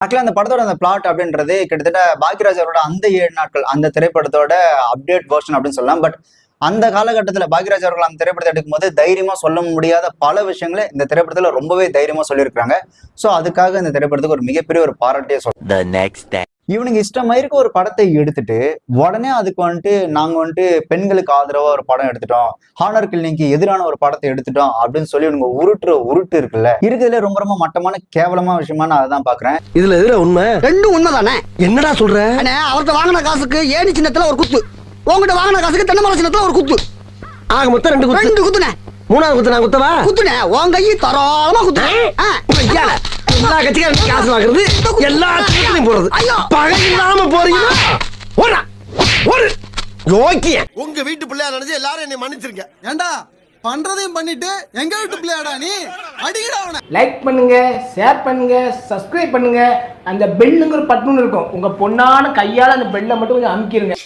ஆக்சுவலா அந்த படத்தோட அந்த பிளாட் அப்படின்றது கிட்டத்தட்ட பாக்யராஜ் அவரோட அந்த 7 நாட்கள் அந்த திரைப்படத்தோட அப்டேட் வெர்ஷன் அப்படின்னு சொல்லலாம். பட் அந்த காலகட்டத்துல பாக்யராஜ் அவர்கள் அந்த திரைப்படத்தை எடுக்கும்போது தைரியமா சொல்ல முடியாத பல விஷயங்களை இந்த திரைப்படத்துல ரொம்பவே தைரியமா சொல்லியிருக்காங்க. சோ அதுக்காக இந்த திரைப்படத்துக்கு ஒரு மிகப்பெரிய ஒரு பாராட்டியே சொல்லலாம். இவனுங்க இஷ்டமாயிருக்கு ஒரு படத்தை எடுத்துட்டு உடனே அதுக்கு வந்துட்டு நாங்க வந்துட்டு பெண்களுக்கு ஆதரவா ஒரு படம் எடுத்துட்டோம், ஹானர் கில்லிங்க்கு எதிரான ஒரு படத்தை எடுத்துட்டோம் அப்படின்னு சொல்லி இவனுங்க உருட்டு இருக்குல்ல, இருக்கிறதுல ரொம்ப ரொம்ப மட்டமான கேவலமான விஷயமா நான் அதான் பாக்குறேன். இதுல எதுல உண்மை? ரெண்டும் உண்மைதானே. என்னடா சொல்ற? அவர்கிட்ட வாங்கின காசுக்கு ஏணி சின்னத்துல ஒரு குத்து, உங்ககிட்ட வாங்கின காசுக்கு தென்னை மரம் சின்னத்துல ஒரு குத்து. ஆக மொத்தம் ரெண்டு குத்துனே. மூணாவது குத்து நான் குத்தவா? குத்துனே உன் கையை தரோளமா குத்துனே. எல்லா கட்சிக்காரும் காசு வாங்குறது, எல்லா கட்சியும் போறது. பகை இல்லாம போறீங்களா? ஓடா ஓடு. யோக்கிய உங்க வீட்டு பிள்ளையா நினைச்சு எல்லாரும் என்னை மன்னிச்சிருங்க. ஏண்டா பண்றதையும் பண்ணிட்டு எங்க வீட்டு பிள்ளையாடா நீ? அடிக்கடா அவனை. லைக் பண்ணுங்க, ஷேர் பண்ணுங்க, சப்ஸ்கிரைப் பண்ணுங்க. அந்த பெல்லுங்கிற பட்டன் இருக்கும், உங்க பொண்ணான கையால அந்த பெல்லை மட்டும் கொஞ்சம் அமுக்கிருங்க.